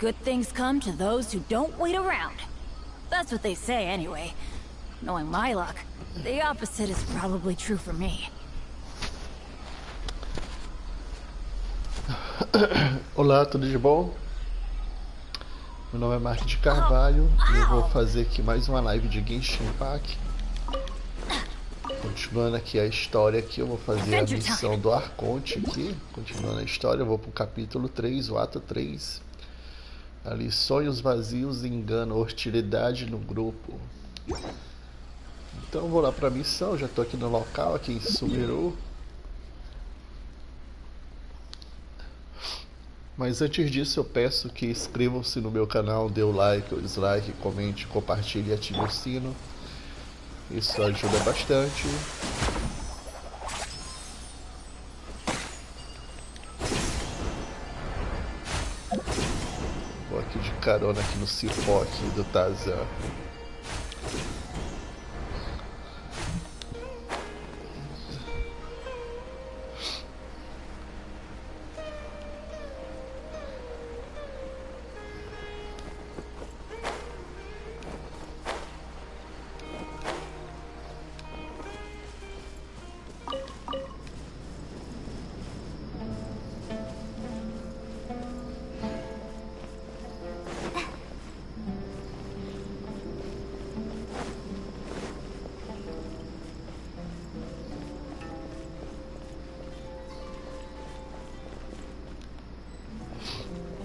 Good things come to those who don't wait around. That's what they say anyway. Knowing my luck, the opposite is probably true for me. Olá, tudo de bom? Meu nome é Mark de Carvalho e eu vou fazer aqui mais uma live de Genshin Impact. Continuando aqui a história aqui, eu vou fazer a missão do Arconte aqui. Continuando a história, eu vou pro capítulo 3, o ato 3. Ali, sonhos vazios, engano, hostilidade no grupo. Então eu vou lá pra missão, já tô aqui no local, aqui em Sumeru. Mas antes disso eu peço que inscrevam-se no meu canal, dê o like ou dislike, comente, compartilhe e ative o sino. Isso ajuda bastante. Vou aqui de carona aqui no cipó aqui do Tarzan.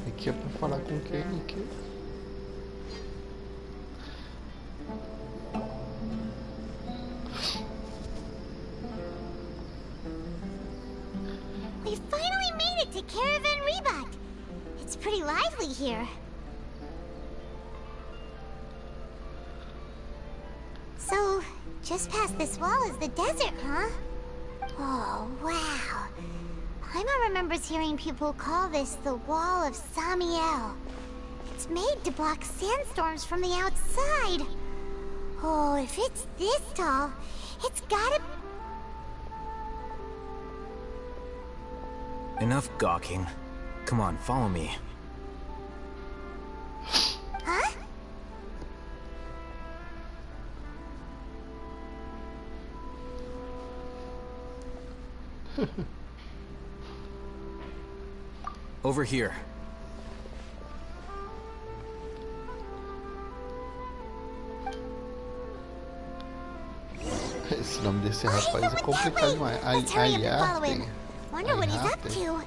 Aqui é pra falar com quem aqui? We finally made it to Caravan Rebot. It's pretty lively here. So, just past this wall is the desert, huh? Oh, wow. Paimon remembers hearing people call this the Wall of Samiel. It's made to block sandstorms from the outside. Oh, if it's this tall, it's gotta... Enough gawking. Come on, follow me. Huh? Over here. Esse nome desse rapaz é complicado demais. Ayarte. Wonder what he's up to.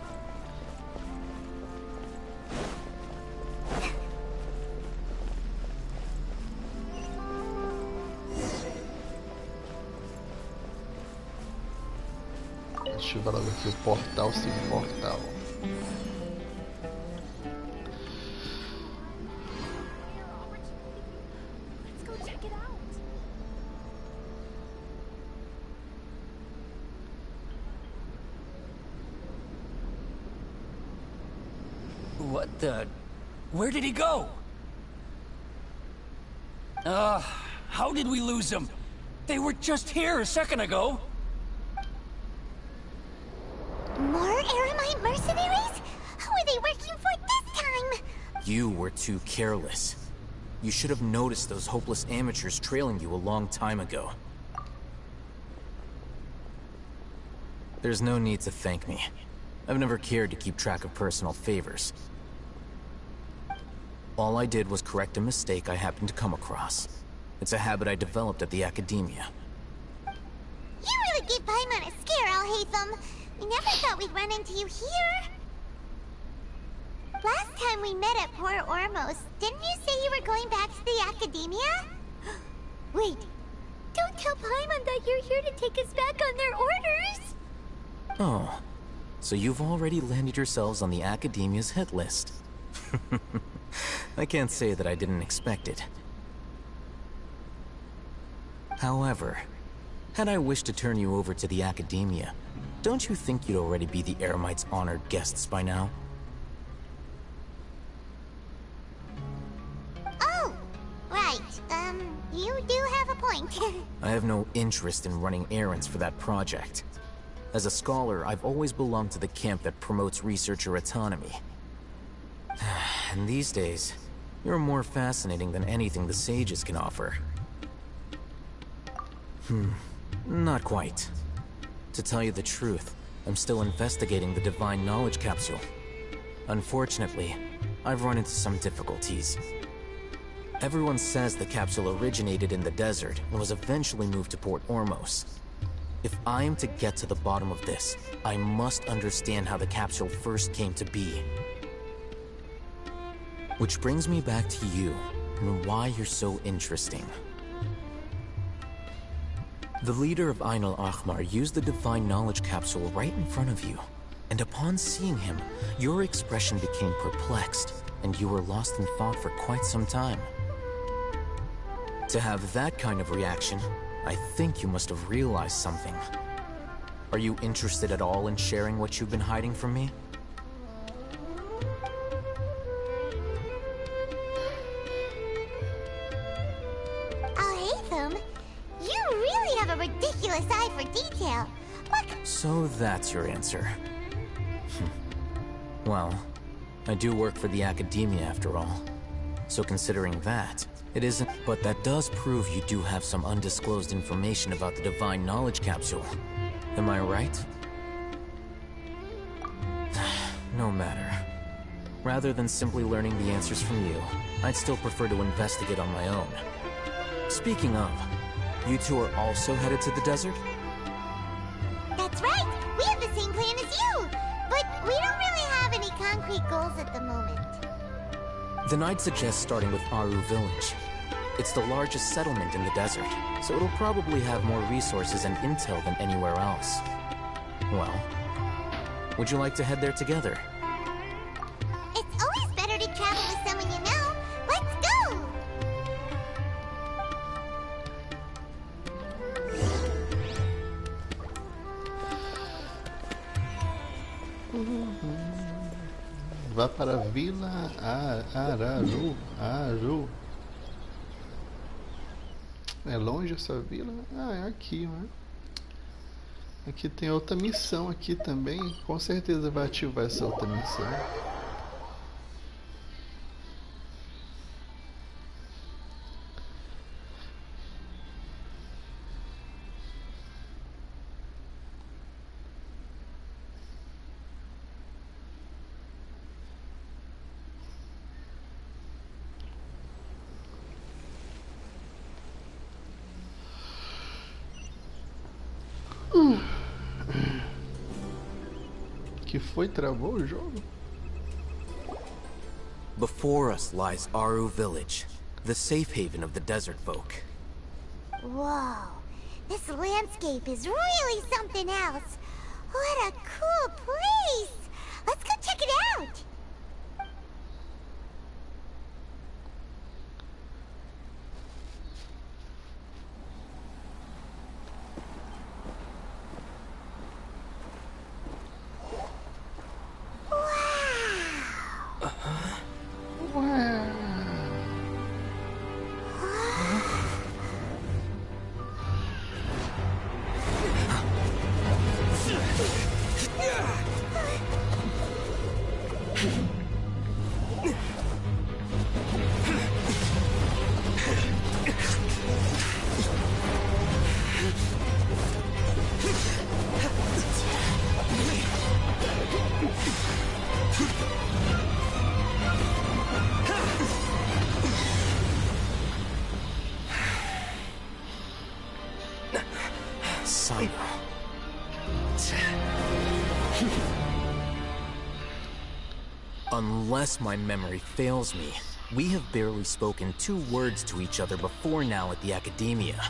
Ativa logo aqui o portal sem portal. What the... Where did he go? How did we lose him? They were just here a second ago. More Aramite mercenaries? Who are they working for this time? You were too careless. You should have noticed those hopeless amateurs trailing you a long time ago. There's no need to thank me. I've never cared to keep track of personal favors. All I did was correct a mistake I happened to come across. It's a habit I developed at the academia. You really gave Paimon a scare, Al-Haytham. We never thought we'd run into you here. Last time we met at Port Ormos, didn't you say you were going back to the academia? Wait, don't tell Paimon that you're here to take us back on their orders. Oh, so you've already landed yourselves on the academia's hit list. I can't say that I didn't expect it. However, had I wished to turn you over to the academia, don't you think you'd already be the Eremites' honored guests by now? Oh, right. You do have a point. I have no interest in running errands for that project. As a scholar, I've always belonged to the camp that promotes researcher autonomy. And these days, you're more fascinating than anything the sages can offer. Not quite. To tell you the truth, I'm still investigating the Divine Knowledge Capsule. Unfortunately, I've run into some difficulties. Everyone says the capsule originated in the desert and was eventually moved to Port Ormos. If I am to get to the bottom of this, I must understand how the capsule first came to be. Which brings me back to you, and why you're so interesting. The leader of Ain al-Ahmar used the Divine Knowledge Capsule right in front of you, and upon seeing him, your expression became perplexed, and you were lost in thought for quite some time. To have that kind of reaction, I think you must have realized something. Are you interested at all in sharing what you've been hiding from me? A ridiculous eye for detail. What? So that's your answer. Well, I do work for the academia after all. So considering that, it isn't... But that does prove you do have some undisclosed information about the Divine Knowledge Capsule. Am I right? No matter. Rather than simply learning the answers from you, I'd still prefer to investigate on my own. Speaking of, you two are also headed to the desert? That's right! We have the same plan as you! But we don't really have any concrete goals at the moment. Then I'd suggest starting with Aru Village. It's the largest settlement in the desert, so it'll probably have more resources and intel than anywhere else. Well, would you like to head there together? It's always better to travel with someone you know. Let's go! Vá para a Vila Aru. É longe essa vila? Ah, é aqui, né? Aqui tem outra missão aqui também. Com certeza vai ativar essa outra missão. Que foi? Travou o jogo? Before us lies Aru Village, the safe haven of the desert folk. Whoa, this landscape is really something else. What a cool place! Let's go check it out! Unless my memory fails me, we have barely spoken 2 words to each other before now at the Academia.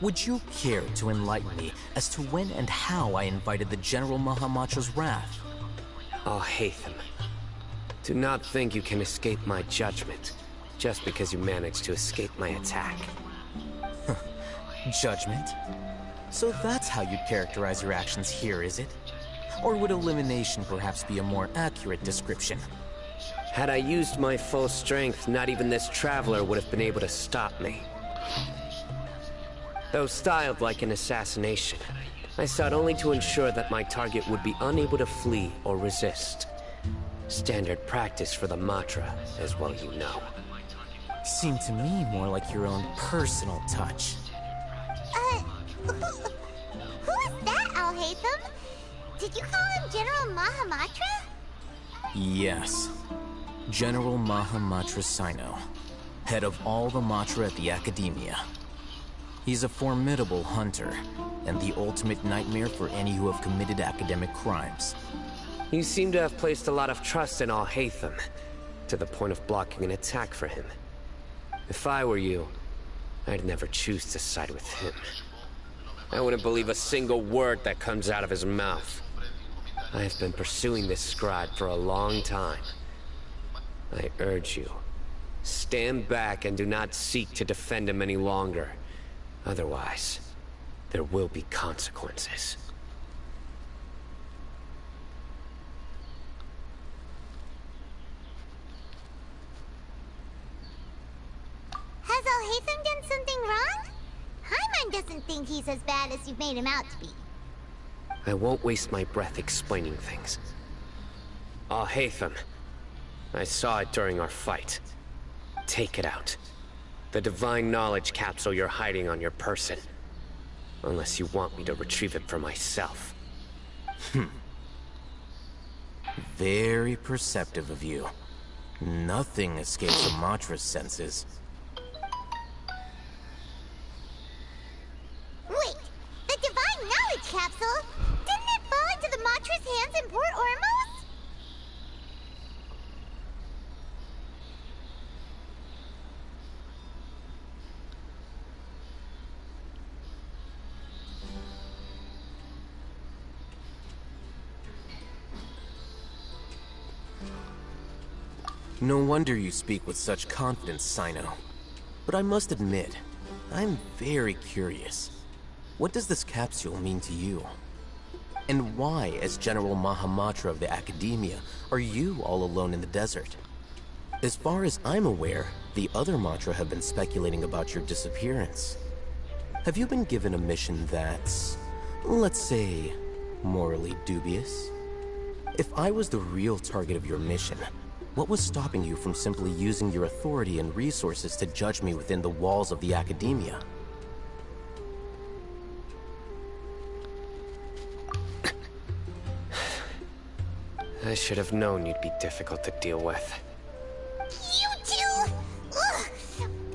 Would you care to enlighten me as to when and how I invited the General Mahamacho's wrath? Oh, Haytham. Do not think you can escape my judgment, just because you managed to escape my attack. Judgment? So that's how you'd characterize your actions here, is it? Or would elimination perhaps be a more accurate description? Had I used my full strength, not even this traveler would have been able to stop me. Though styled like an assassination, I sought only to ensure that my target would be unable to flee or resist. Standard practice for the mantra, as well you know. Seemed to me more like your own personal touch. Who is that, Al-Haytham? Did you call him General Mahamatra? Yes. General Mahamatra Sino, head of all the Matra at the Academia. He's a formidable hunter, and the ultimate nightmare for any who have committed academic crimes. You seem to have placed a lot of trust in Al-Haytham, to the point of blocking an attack for him. If I were you, I'd never choose to side with him. I wouldn't believe a single word that comes out of his mouth. I have been pursuing this scribe for a long time. I urge you, stand back and do not seek to defend him any longer. Otherwise, there will be consequences. Has Al-Haytham done something wrong? Hyman doesn't think he's as bad as you've made him out to be. I won't waste my breath explaining things. Al-Haytham, I saw it during our fight. Take it out. The divine knowledge capsule you're hiding on your person. Unless you want me to retrieve it for myself. Very perceptive of you. Nothing escapes a Matra's senses. Wait, the divine knowledge capsule? Didn't it fall into the Matra's hands in Port Ormos? No wonder you speak with such confidence, Sino. But I must admit, I'm very curious. What does this capsule mean to you? And why, as General Mahamatra of the Academia, are you all alone in the desert? As far as I'm aware, the other Matra have been speculating about your disappearance. Have you been given a mission that's, let's say, morally dubious? If I was the real target of your mission, what was stopping you from simply using your authority and resources to judge me within the walls of the Academia? I should have known you'd be difficult to deal with. You two! Ugh!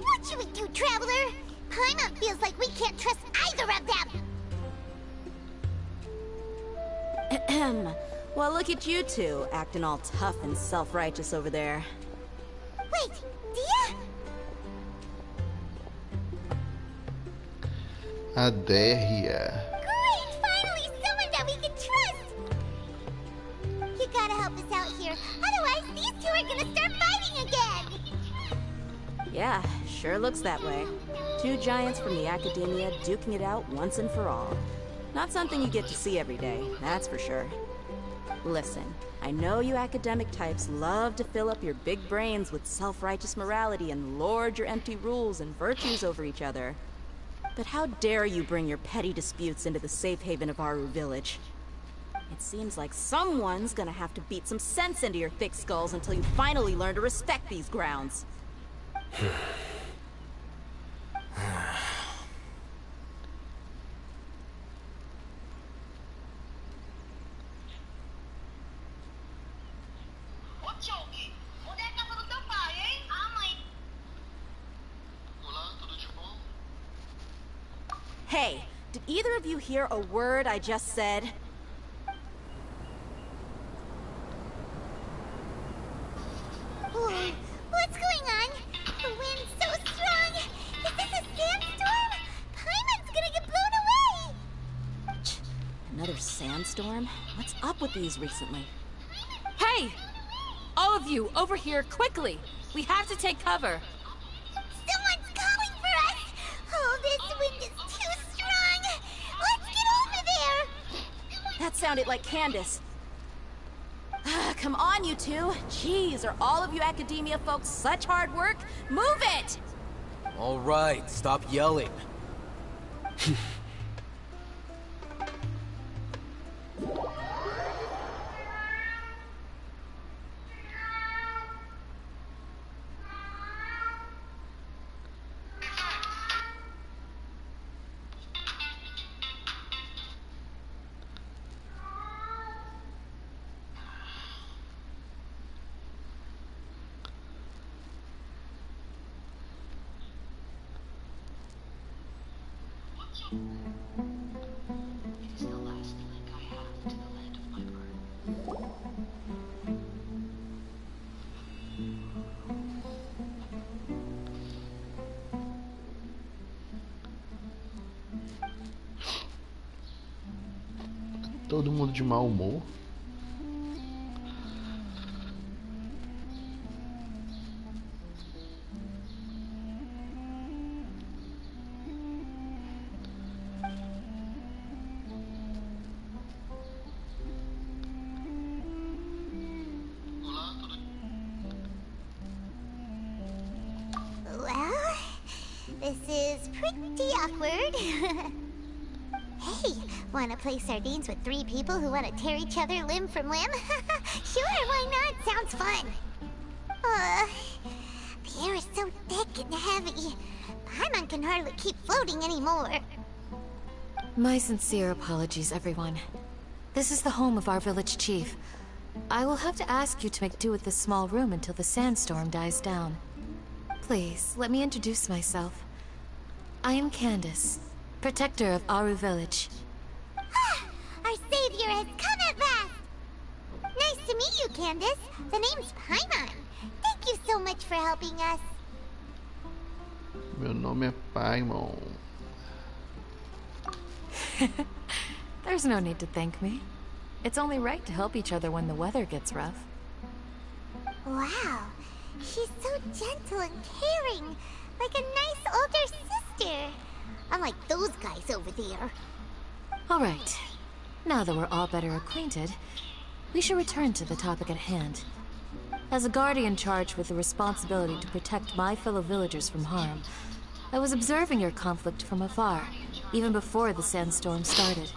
What should we do, Traveler? Paimon feels like we can't trust either of them! Ahem. Well, look at you two, acting all tough and self-righteous over there. Wait, Dia? Adéria. Great! Finally, someone that we can trust! You gotta help us out here, otherwise these two are gonna start fighting again! Yeah, sure looks that way. Two giants from the Academia duking it out once and for all. Not something you get to see every day, that's for sure. Listen, I know you academic types love to fill up your big brains with self-righteous morality and lord your empty rules and virtues over each other. But how dare you bring your petty disputes into the safe haven of Aru Village? It seems like someone's gonna have to beat some sense into your thick skulls until you finally learn to respect these grounds. Hey, did either of you hear a word I just said? Whoa, what's going on? The wind's so strong! Is this a sandstorm? Paimon's gonna get blown away! Another sandstorm? What's up with these recently? Hey! All of you, over here, quickly! We have to take cover! Someone's calling for us! Oh, this wind is too strong! Let's get over there! That sounded like Candace. Come on, you two. Jeez, are all of you Academia folks such hard work? Move it! All right, stop yelling. Todo mundo de mau humor. Well, this is pretty awkward. Hey, wanna play sardines with 3 people who wanna tear each other limb from limb? Sure, why not? Sounds fun. The air is so thick and heavy. Paimon can hardly keep floating anymore. My sincere apologies, everyone. This is the home of our village chief. I will have to ask you to make do with this small room until the sandstorm dies down. Please, let me introduce myself. I am Candace, protector of Aru Village. Our savior has come at last! Nice to meet you, Candace. The name's Paimon. Thank you so much for helping us. Meu nome é Paimon. There's no need to thank me. It's only right to help each other when the weather gets rough. Wow, she's so gentle and caring, like a nice older sister. Unlike those guys over there. All right. Now that we're all better acquainted, we should return to the topic at hand. As a guardian charged with the responsibility to protect my fellow villagers from harm, I was observing your conflict from afar, even before the sandstorm started.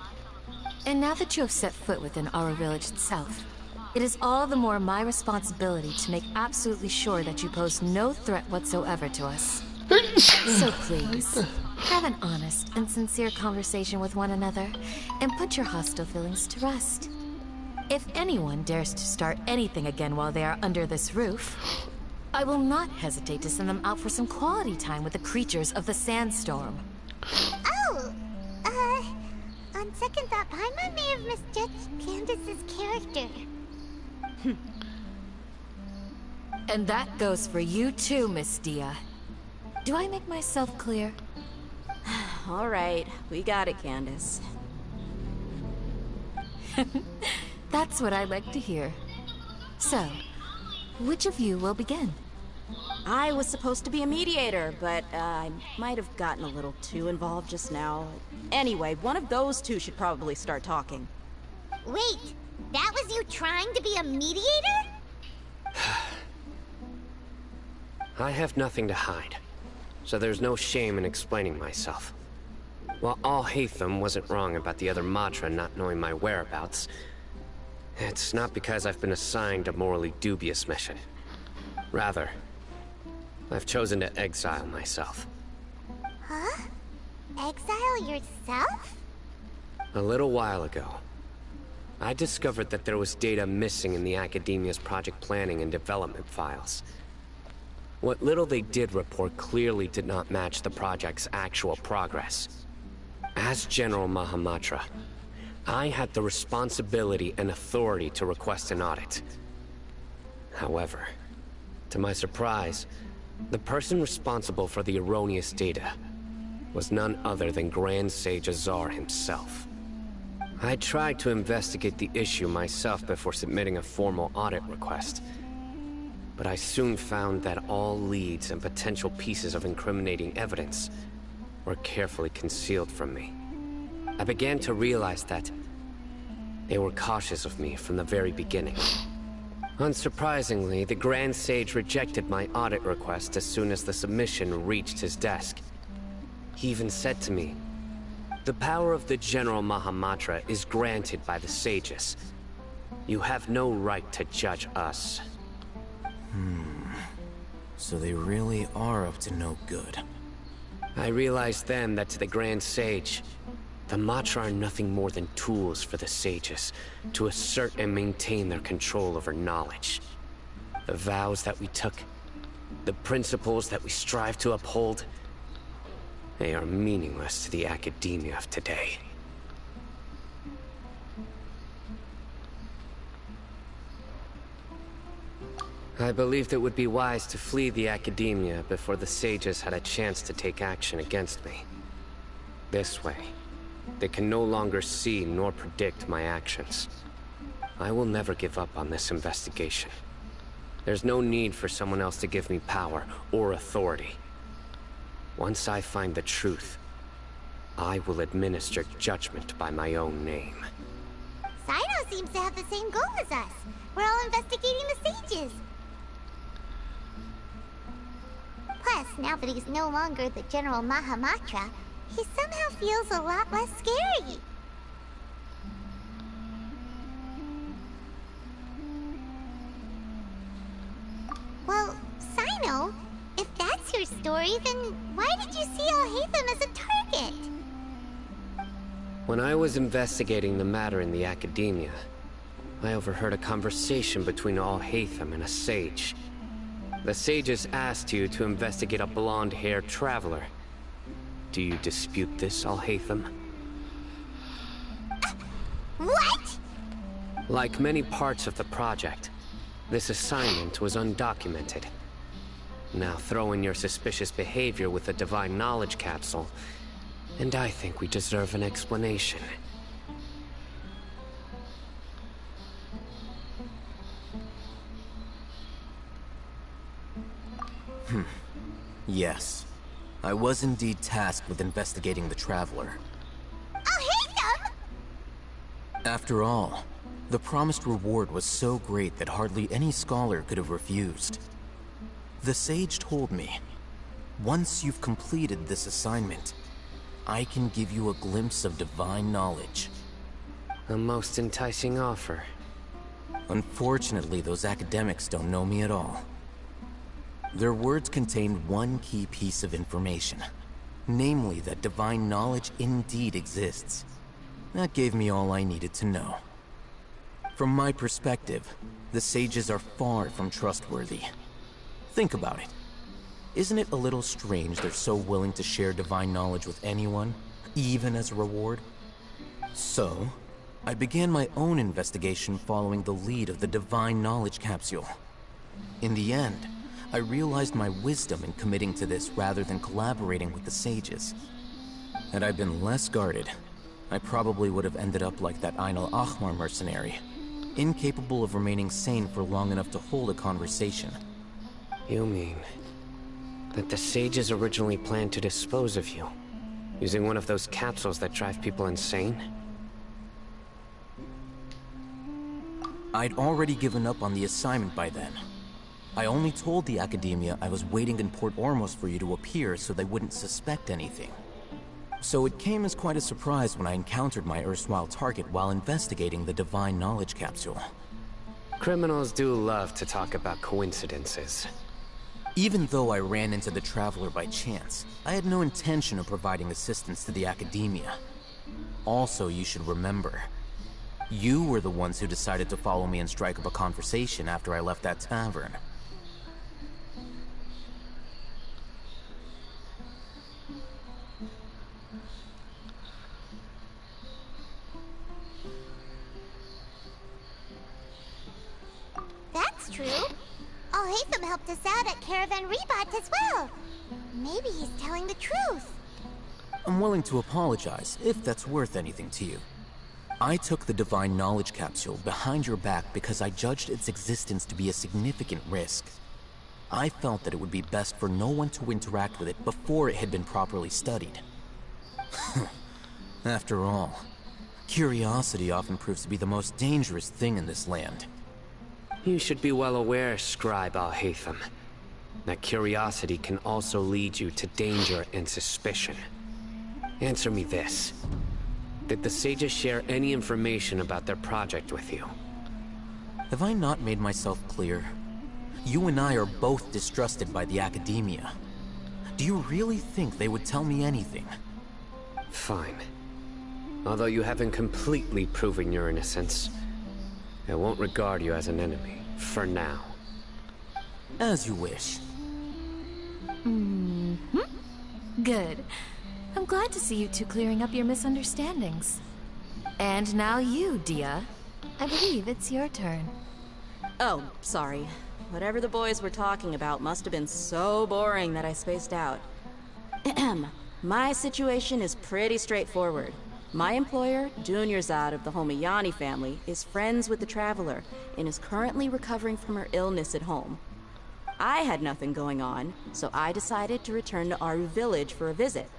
And now that you have set foot within our village itself, it is all the more my responsibility to make absolutely sure that you pose no threat whatsoever to us. So please, have an honest and sincere conversation with one another, and put your hostile feelings to rest. If anyone dares to start anything again while they are under this roof, I will not hesitate to send them out for some quality time with the creatures of the sandstorm. Oh, on second thought, Paimon may have misjudged Candace's character. And that goes for you too, Miss Dia. Do I make myself clear? All right, we got it, Candace. That's what I like to hear. So, which of you will begin? I was supposed to be a mediator, but I might have gotten a little too involved just now. Anyway, one of those two should probably start talking. Wait, that was you trying to be a mediator? I have nothing to hide, so there's no shame in explaining myself. While Al-Haytham wasn't wrong about the other Matra not knowing my whereabouts, it's not because I've been assigned a morally dubious mission. Rather, I've chosen to exile myself. Huh? Exile yourself? A little while ago, I discovered that there was data missing in the Academia's project planning and development files. What little they did report clearly did not match the project's actual progress. As General Mahamatra, I had the responsibility and authority to request an audit. However, to my surprise, the person responsible for the erroneous data was none other than Grand Sage Azar himself. I tried to investigate the issue myself before submitting a formal audit request, but I soon found that all leads and potential pieces of incriminating evidence were carefully concealed from me. I began to realize that they were cautious of me from the very beginning. Unsurprisingly, the Grand Sage rejected my audit request as soon as the submission reached his desk. He even said to me, "The power of the General Mahamatra is granted by the sages. You have no right to judge us." So they really are up to no good. I realized then that to the Grand Sage, the Matra are nothing more than tools for the sages to assert and maintain their control over knowledge. The vows that we took, the principles that we strive to uphold, They are meaningless to the academia of today. I believed it would be wise to flee the academia before the sages had a chance to take action against me. This way, they can no longer see nor predict my actions. I will never give up on this investigation. There's no need for someone else to give me power or authority. Once I find the truth, I will administer judgment by my own name. Sino seems to have the same goal as us. We're all investigating the sages. Plus, now that he's no longer the General Mahamatra, he somehow feels a lot less scary. Well, Sino, if that's your story, then why did you see Alhaitham as a target? When I was investigating the matter in the academia, I overheard a conversation between Alhaitham and a sage. The sages asked you to investigate a blonde-haired traveler. Do you dispute this, Alhaitham? What? Like many parts of the project, this assignment was undocumented. Now throw in your suspicious behavior with the Divine Knowledge Capsule, and I think we deserve an explanation. Yes. I was indeed tasked with investigating the Traveler. Alhaitham! After all, the promised reward was so great that hardly any scholar could have refused. The sage told me, once you've completed this assignment, I can give you a glimpse of divine knowledge. A most enticing offer. Unfortunately, those academics don't know me at all. Their words contained one key piece of information, namely that divine knowledge indeed exists. That gave me all I needed to know. From my perspective, the sages are far from trustworthy. Think about it. Isn't it a little strange they're so willing to share divine knowledge with anyone, even as a reward? So, I began my own investigation following the lead of the Divine Knowledge Capsule. In the end, I realized my wisdom in committing to this rather than collaborating with the sages. Had I been less guarded, I probably would have ended up like that Ain al-Ahmar mercenary, incapable of remaining sane for long enough to hold a conversation. You mean that the sages originally planned to dispose of you, using one of those capsules that drive people insane? I'd already given up on the assignment by then. I only told the Academia I was waiting in Port Ormos for you to appear so they wouldn't suspect anything. So it came as quite a surprise when I encountered my erstwhile target while investigating the Divine Knowledge Capsule. Criminals do love to talk about coincidences. Even though I ran into the Traveler by chance, I had no intention of providing assistance to the Academia. Also, you should remember, you were the ones who decided to follow me and strike up a conversation after I left that tavern. That's true. Alhaitham helped us out at Caravan Rebat as well. Maybe he's telling the truth. I'm willing to apologize, if that's worth anything to you. I took the Divine Knowledge Capsule behind your back because I judged its existence to be a significant risk. I felt that it would be best for no one to interact with it before it had been properly studied. After all, curiosity often proves to be the most dangerous thing in this land. You should be well aware, Scribe Alhaitham, that curiosity can also lead you to danger and suspicion. Answer me this. Did the sages share any information about their project with you? Have I not made myself clear? You and I are both distrusted by the Academia. Do you really think they would tell me anything? Fine. Although you haven't completely proven your innocence, I won't regard you as an enemy, for now. As you wish. Good. I'm glad to see you two clearing up your misunderstandings. And now you, Dia. I believe it's your turn. Oh, sorry. Whatever the boys were talking about must have been so boring that I spaced out. My situation is pretty straightforward. My employer, Dunyarzad of the Homayani family, is friends with the Traveler and is currently recovering from her illness at home. I had nothing going on, so I decided to return to Aru village for a visit.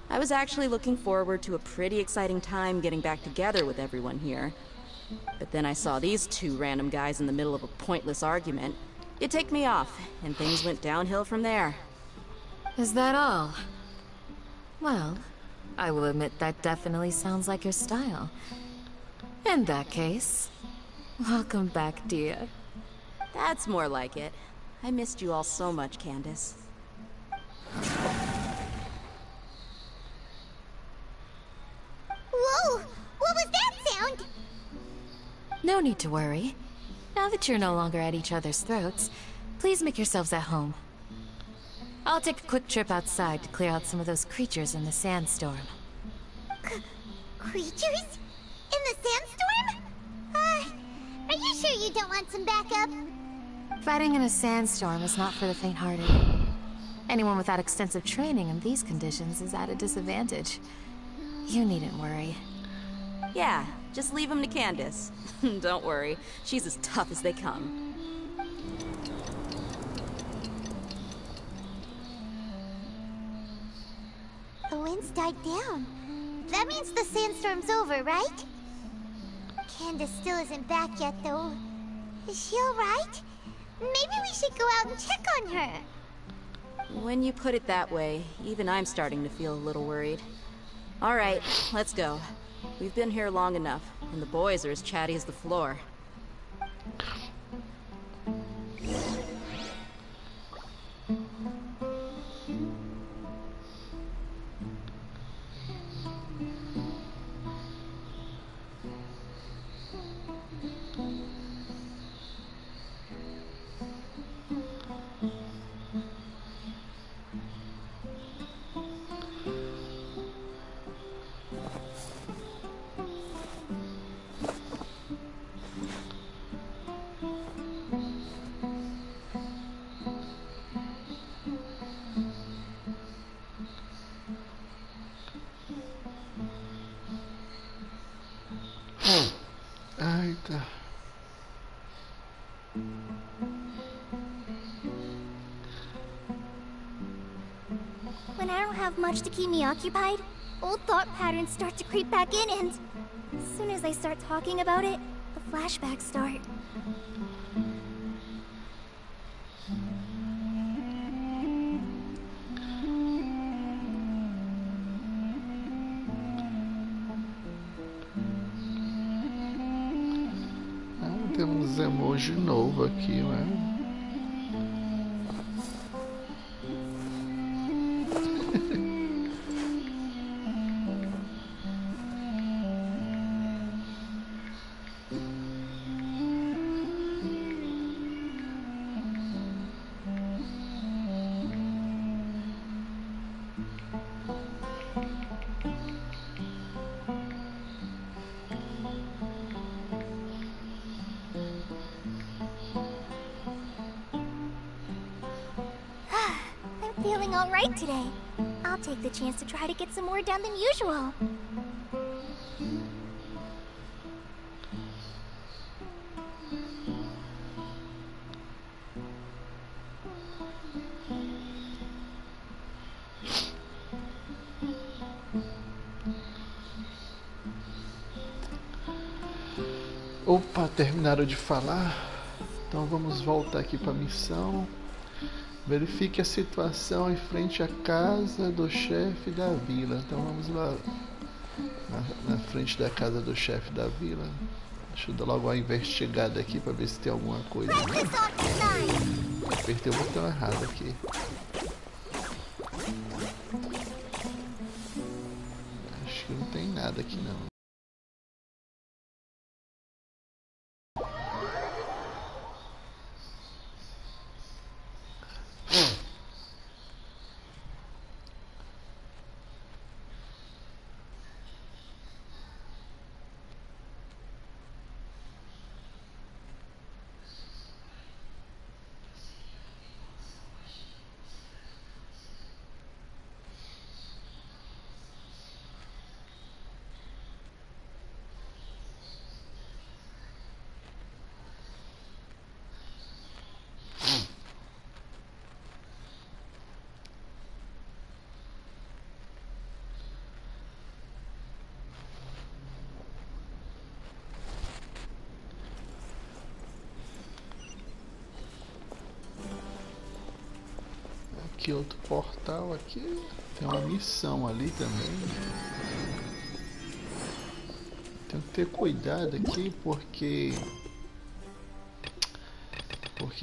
I was actually looking forward to a pretty exciting time getting back together with everyone here. But then I saw these two random guys in the middle of a pointless argument. It ticked me off, and things went downhill from there. Is that all? Well, I will admit that definitely sounds like your style. In that case, welcome back, Dia. That's more like it. I missed you all so much, Candace. Whoa! What was that sound? No need to worry. Now that you're no longer at each other's throats, please make yourselves at home. I'll take a quick trip outside to clear out some of those creatures in the sandstorm. Creatures? In the sandstorm? Are you sure you don't want some backup? Fighting in a sandstorm is not for the faint-hearted. Anyone without extensive training in these conditions is at a disadvantage. You needn't worry. Yeah, just leave him to Candace. Don't worry, she's as tough as they come. The wind's died down. That means the sandstorm's over, right? Candace still isn't back yet, though. Is she alright? Maybe we should go out and check on her. When you put it that way, even I'm starting to feel a little worried. All right, let's go. We've been here long enough, and the boys are as chatty as the floor. Eita. When I don't have much to keep me occupied, old thought patterns start to creep back in, and as soon as I start talking about it, the flashbacks start. Temos emoji novo aqui, né? Feeling all right today. I'll take the chance to try to get some more done than usual. Opa, terminaram de falar? Então vamos voltar aqui para a missão. Verifique a situação em frente à casa do chefe da vila. Então vamos lá na frente da casa do chefe da vila. Deixa eu dar logo uma investigada aqui para ver se tem alguma coisa. Apertei o botão errado aqui. Acho que não tem nada aqui não. aqui outro portal aqui. Tem uma missão ali também. Tenho que ter cuidado aqui porque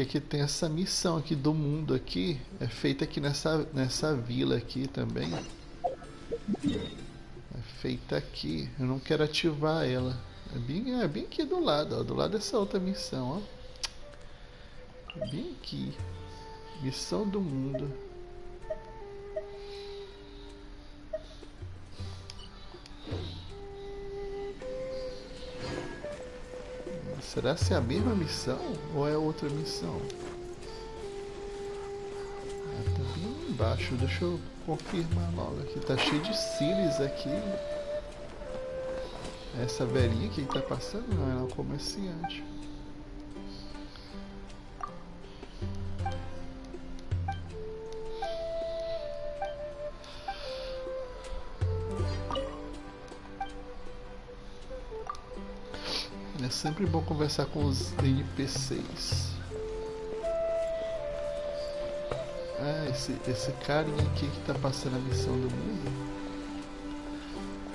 aqui tem essa missão aqui do mundo aqui. É feita aqui nessa vila aqui também. É feita aqui. Eu não quero ativar ela. É bem aqui do lado, ó. Do lado dessa outra missão, ó. É bem aqui. Missão do mundo. Será se é a mesma missão ou é outra missão? Tá bem lá embaixo. Deixa eu confirmar logo aqui. Tá cheio de cílios aqui. Essa velhinha que tá passando não, ela é um comerciante. É sempre bom conversar com os NPCs. Ah, esse carinha aqui que tá passando a missão do mundo.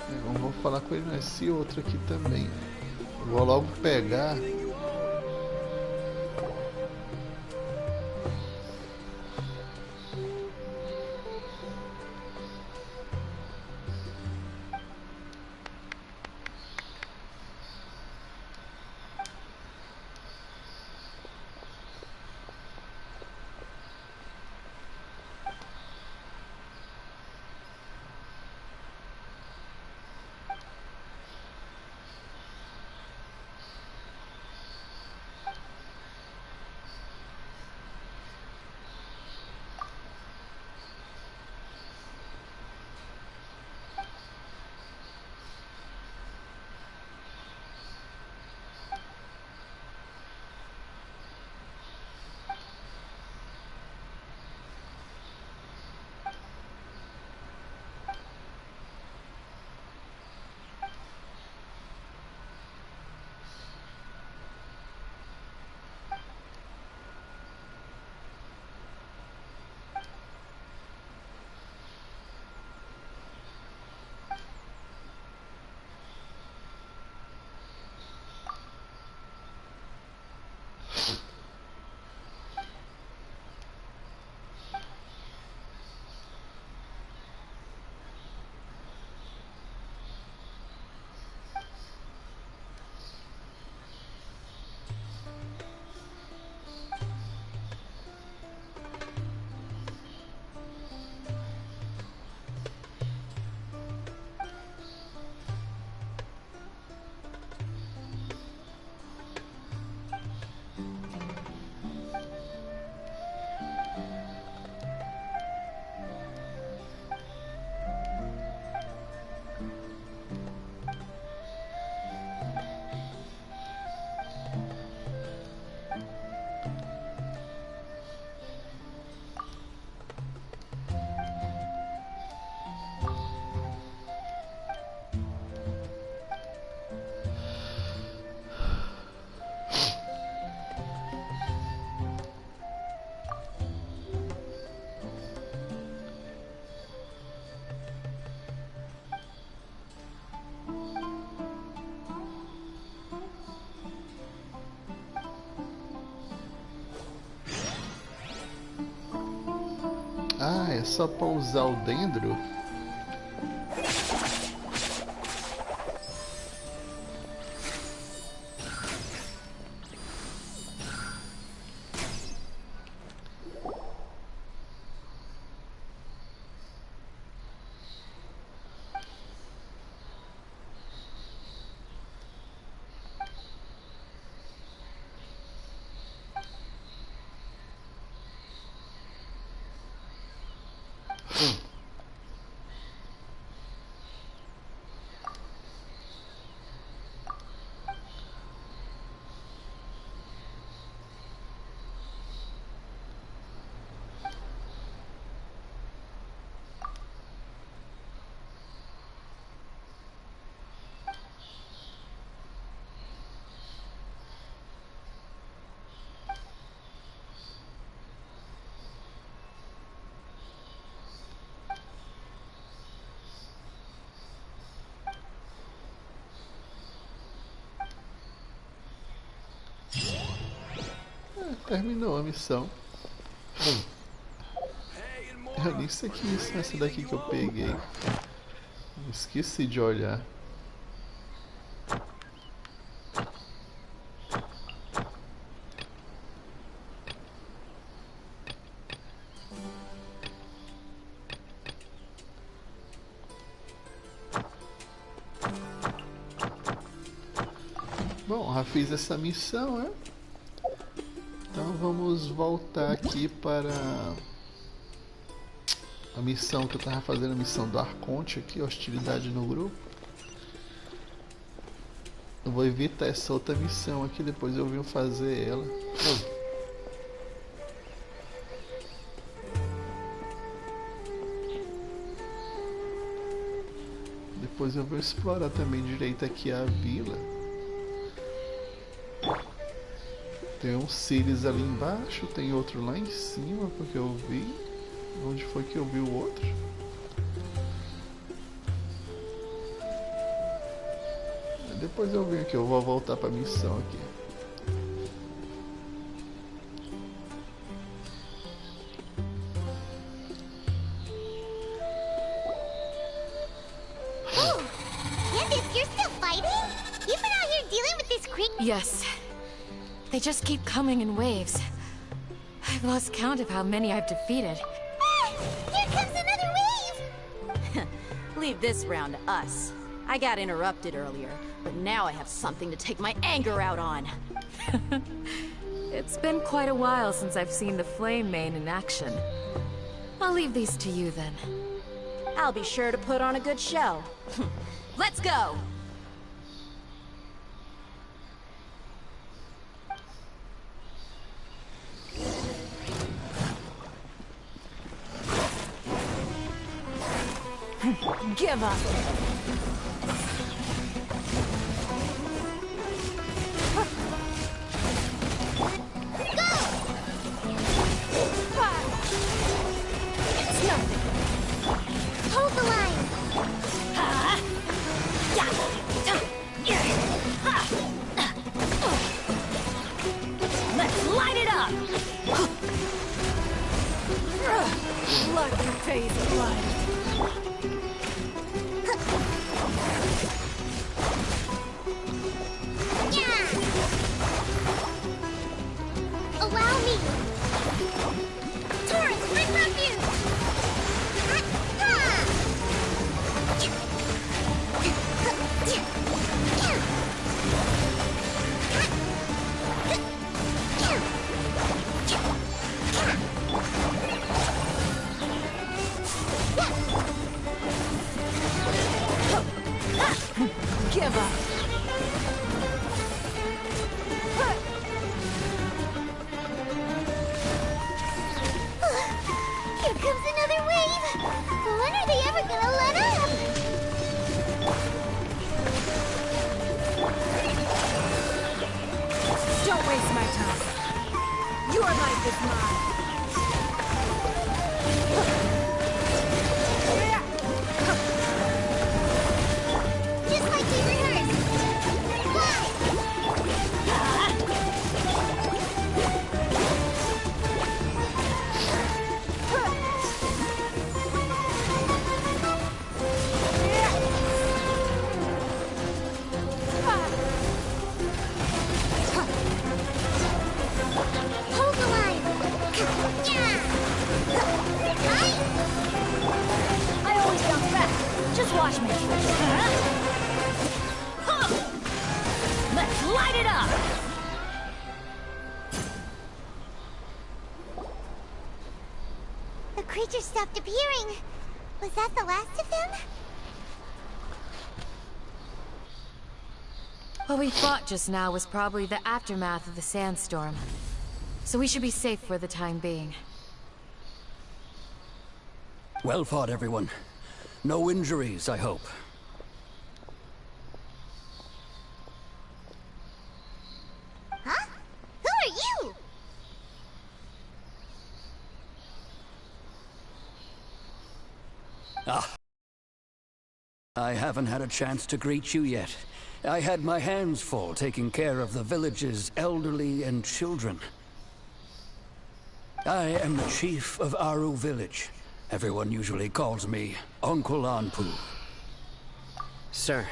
Eu não vou falar com ele, não. Esse outro aqui também. Eu vou logo pegar. Ah, é só para usar o dendro? terminou a missão. Eu nem sei que missão é essa daqui que eu peguei. Esqueci de olhar. Bom, já fiz essa missão, né? Então vamos voltar aqui para a missão que eu tava fazendo, a missão do Arconte aqui, hostilidade no grupo. Eu vou evitar essa outra missão aqui, depois eu venho fazer ela. Depois eu vou explorar também direito aqui a vila. Tem um Sirius ali embaixo, tem outro lá em cima, porque eu vi. Onde foi que eu vi o outro? Depois eu venho aqui, eu vou voltar para a missão aqui. Candace, you're still fighting? You've been out here dealing with this creep. Yes. They just keep coming in waves. I've lost count of how many I've defeated. Here comes another wave! Leave this round to us. I got interrupted earlier, but now I have something to take my anger out on. It's been quite a while since I've seen the Flame Mane in action. I'll leave these to you then. I'll be sure to put on a good show. Let's go! Give up. It's nothing. Hold the line. Let's light it up. Let your face blood. Allow me. Taurus, bring refuge. Give up. Here comes another wave. When are they ever gonna let up? Don't waste my time. Your life is mine. Just like we rehearsed. Fly! Hold the line! I always bounce back. Just watch me. Let's light it up. The creatures stopped appearing. Was that the last of them? What we fought just now was probably the aftermath of the sandstorm. So we should be safe for the time being. Well fought, everyone. No injuries, I hope. Huh? Who are you? Ah. I haven't had a chance to greet you yet. I had my hands full taking care of the village's elderly and children. I am the chief of Aru village. Everyone usually calls me Uncle Anpu. Sir,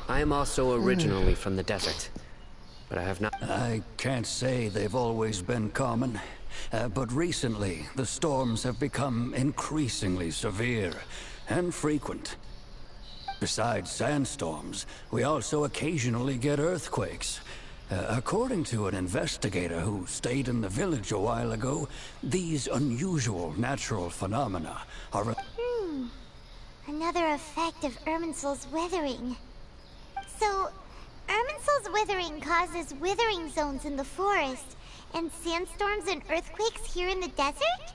I am also originally from the desert, but I have not... I can't say they've always been common, but recently the storms have become increasingly severe and frequent. Besides sandstorms, we also occasionally get earthquakes. According to an investigator who stayed in the village a while ago, these unusual natural phenomena are... Another effect of Irminsul's withering. So, Irminsul's withering causes withering zones in the forest, and sandstorms and earthquakes here in the desert?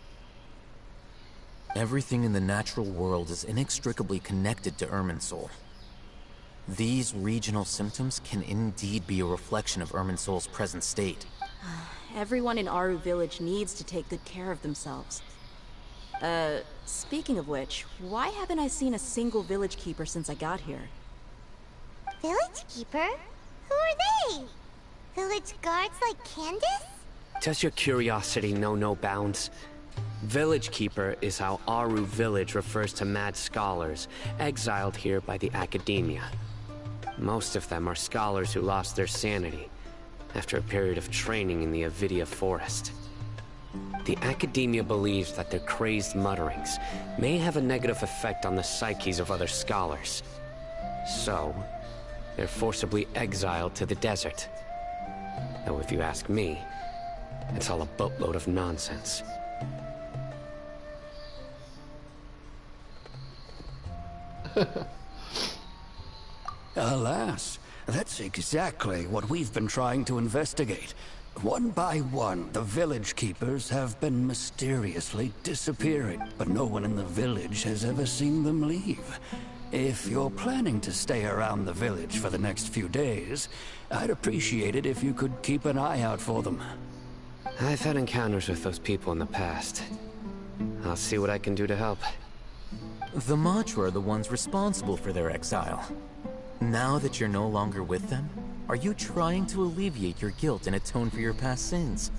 Everything in the natural world is inextricably connected to Irminsul. These regional symptoms can indeed be a reflection of Irminsul's present state. Everyone in Aru village needs to take good care of themselves. Speaking of which, why haven't I seen a single village keeper since I got here? Village keeper? Who are they? Village guards like Candace? Does your curiosity know no bounds? Village Keeper is how Aru village refers to mad scholars, exiled here by the academia. Most of them are scholars who lost their sanity after a period of training in the Avidia forest. The academia believes that their crazed mutterings may have a negative effect on the psyches of other scholars. So, they're forcibly exiled to the desert. Though if you ask me, it's all a boatload of nonsense. Alas, that's exactly what we've been trying to investigate. One by one, the village keepers have been mysteriously disappearing, but no one in the village has ever seen them leave. If you're planning to stay around the village for the next few days, I'd appreciate it if you could keep an eye out for them. I've had encounters with those people in the past. I'll see what I can do to help. The Matra are the ones responsible for their exile. Now that you're no longer with them, are you trying to alleviate your guilt and atone for your past sins?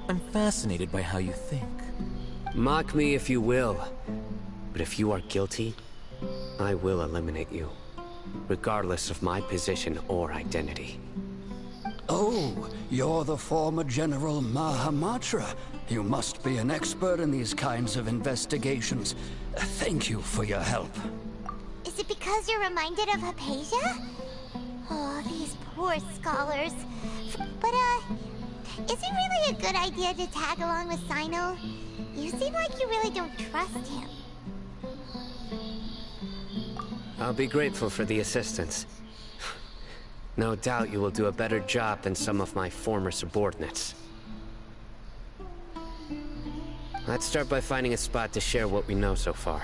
I'm fascinated by how you think. Mock me if you will, but if you are guilty, I will eliminate you, regardless of my position or identity. Oh, you're the former General Mahamatra. You must be an expert in these kinds of investigations. Thank you for your help. Is it because you're reminded of Hypatia? Oh, these poor scholars. But, is it really a good idea to tag along with Sino? You seem like you really don't trust him. I'll be grateful for the assistance. No doubt you will do a better job than some of my former subordinates. Let's start by finding a spot to share what we know so far.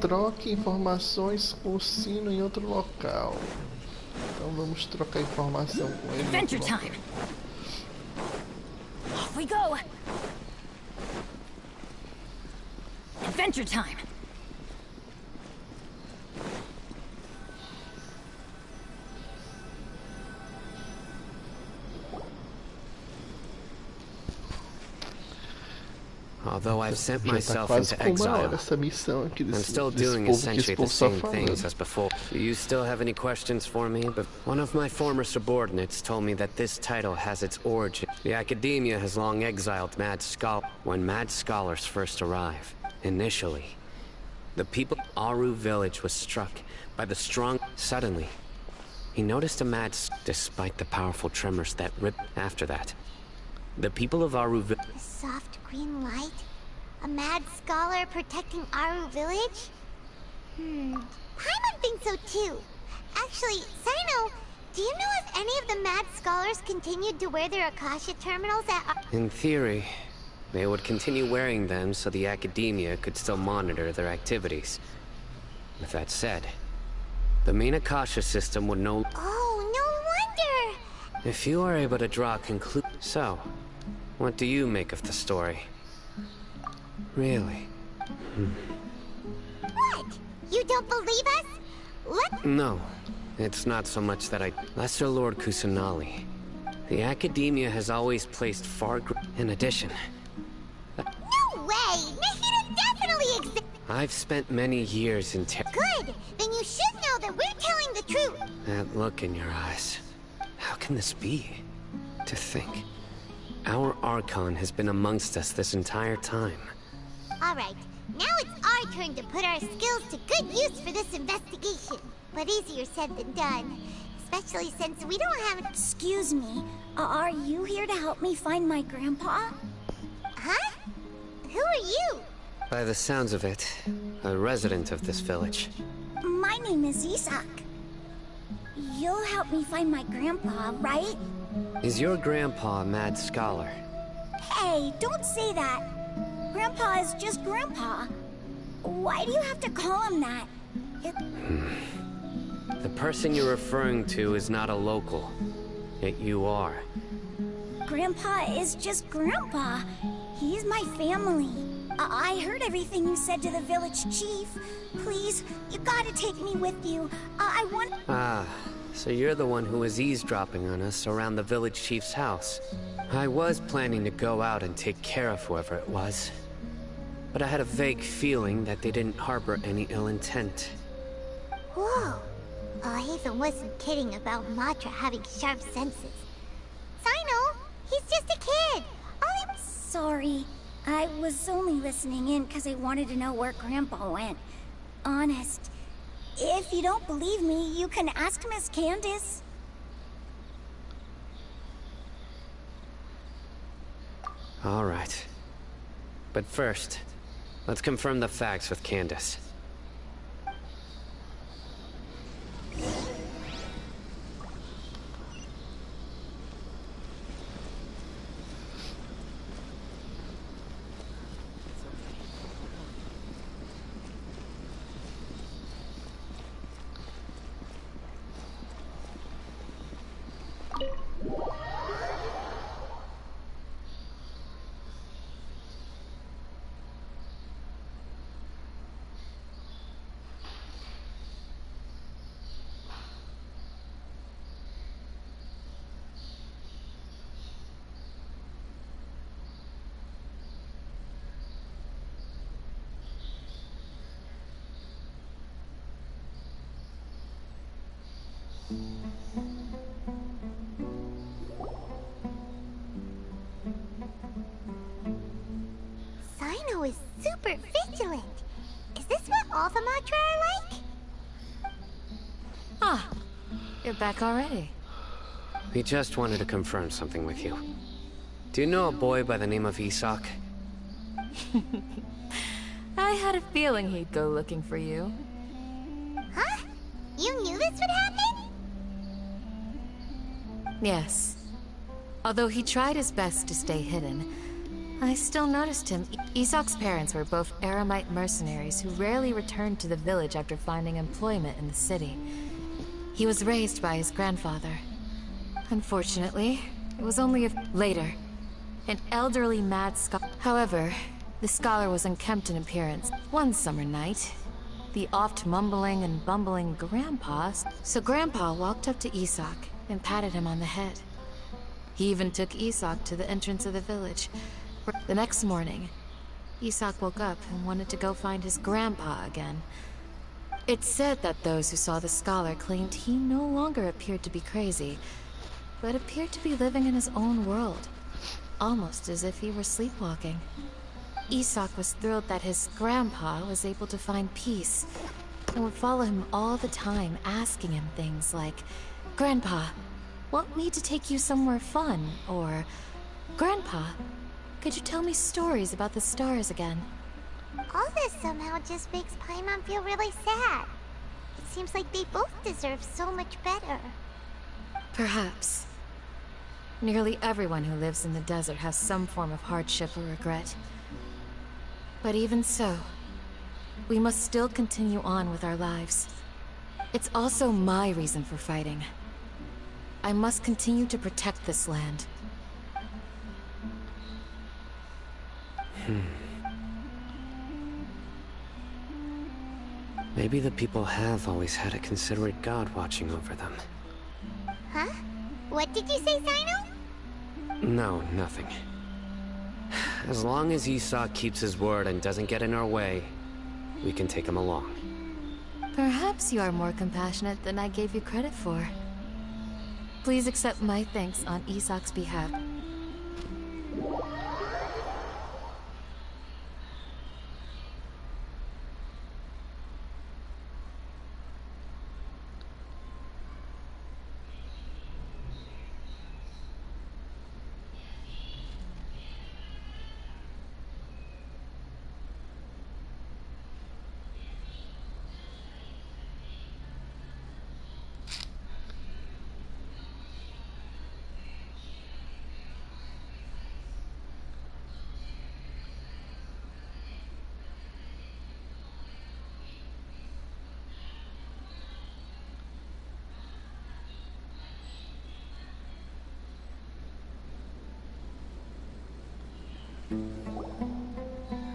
Troque informações com o sino em outro local. Então vamos trocar informação com ele. Adventure time. Off we go. Adventure time. Although I've sent myself into exile, I'm still doing essentially the same things as before. Do you still have any questions for me? But one of my former subordinates told me that this title has its origin. The academia has long exiled mad scholars. When mad scholars first arrive, initially, the people of Aru village was struck by the strong... Suddenly, he noticed a despite the powerful tremors that ripped after that. The people of Aru village... A soft green light? A mad scholar protecting Aru village? Paimon thinks so too. Actually, Sino, do you know if any of the mad scholars continued to wear their Akasha terminals at... In theory, They would continue wearing them so the academia could still monitor their activities. With that said, the main Akasha system would no... Oh, no wonder! If you are able to draw a conclusion... So, what do you make of the story? Really? What? You don't believe us? What? No, it's not so much that I... Lesser Lord Kusanali. The academia has always placed far... In addition... No way! Nahida definitely exists! I've spent many years in Good! Then you should know that we're telling the truth! That look in your eyes. How can this be? To think. Our Archon has been amongst us this entire time. Alright, now it's our turn to put our skills to good use for this investigation. But easier said than done. Especially since we don't have... Excuse me, are you here to help me find my grandpa? Huh? Who are you? By the sounds of it, a resident of this village. My name is Isak. You'll help me find my grandpa, right? Is your grandpa a mad scholar? Hey, don't say that. Grandpa is just Grandpa. Why do you have to call him that? The person you're referring to is not a local. Yet you are. Grandpa is just Grandpa. He's my family. I heard everything you said to the village chief. Please, you gotta take me with you. I want... Ah, so you're the one who was eavesdropping on us around the village chief's house. I was planning to go out and take care of whoever it was. But I had a vague feeling that they didn't harbor any ill intent. Whoa. Ethan wasn't kidding about Matra having sharp senses. Sino, he's just a kid. Sorry. I was only listening in because I wanted to know where Grandpa went. Honest. If you don't believe me, you can ask Miss Candace. All right. But first, let's confirm the facts with Candace. Sino is super vigilant. Is this what all the Matra are like? Ah, you're back already. We just wanted to confirm something with you. Do you know a boy by the name of Isak? I had a feeling he'd go looking for you. Huh? You knew this would happen? Yes. Although he tried his best to stay hidden, I still noticed him. Isak's parents were both Aramite mercenaries who rarely returned to the village after finding employment in the city. He was raised by his grandfather. Unfortunately, it was only later. An elderly mad scholar. However, the scholar was unkempt in appearance. One summer night, the oft mumbling and bumbling Grandpa... So Grandpa walked up to Isak and patted him on the head. He even took Isak to the entrance of the village. The next morning, Isak woke up and wanted to go find his grandpa again. It's said that those who saw the scholar claimed he no longer appeared to be crazy, but appeared to be living in his own world, almost as if he were sleepwalking. Isak was thrilled that his grandpa was able to find peace, and would follow him all the time, asking him things like, "Grandpa, want me to take you somewhere fun?" Or, "Grandpa, could you tell me stories about the stars again?" All this somehow just makes Paimon feel really sad. It seems like they both deserve so much better. Perhaps. Nearly everyone who lives in the desert has some form of hardship or regret. But even so, we must still continue on with our lives. It's also my reason for fighting. I must continue to protect this land. Maybe the people have always had a considerate God watching over them. Huh? What did you say, Sino? No, nothing. As long as Esau keeps his word and doesn't get in our way, we can take him along. Perhaps you are more compassionate than I gave you credit for. Please accept my thanks on Isak's behalf.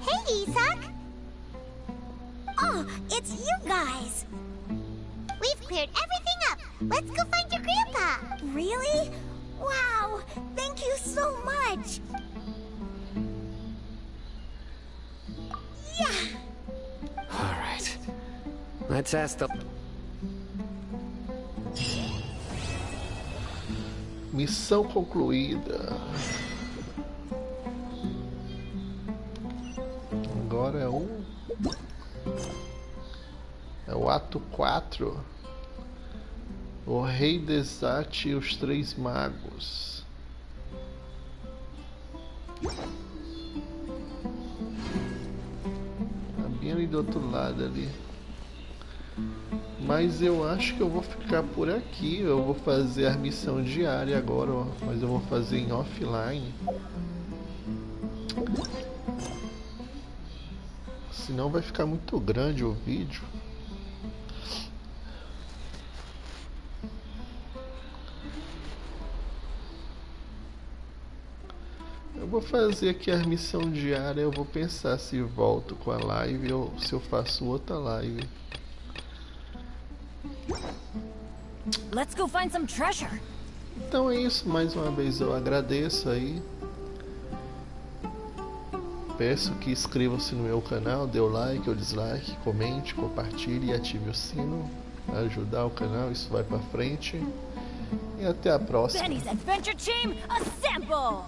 Hey, Isak! Oh, it's you guys! We've cleared everything up. Let's go find your grandpa. Really? Wow! Thank you so much! Yeah! Alright. Let's ask the... Missão concluída. Agora é o ato 4. O rei desate os 3 magos. Tá bem ali do outro lado ali. Mas eu acho que eu vou ficar por aqui. Eu vou fazer a missão diária agora, ó. Mas eu vou fazer em offline. Senão vai ficar muito grande o vídeo. Eu vou fazer aqui a missão diária. Eu vou pensar se volto com a live ou se eu faço outra live. Let's go find some treasure. Então é isso, mais uma vez eu agradeço aí. Peço que inscrevam-se no meu canal, dê o like ou dislike, comente, compartilhe e ative o sino para ajudar o canal, isso vai pra frente. E até a próxima. Benny's Adventure Team, assemble!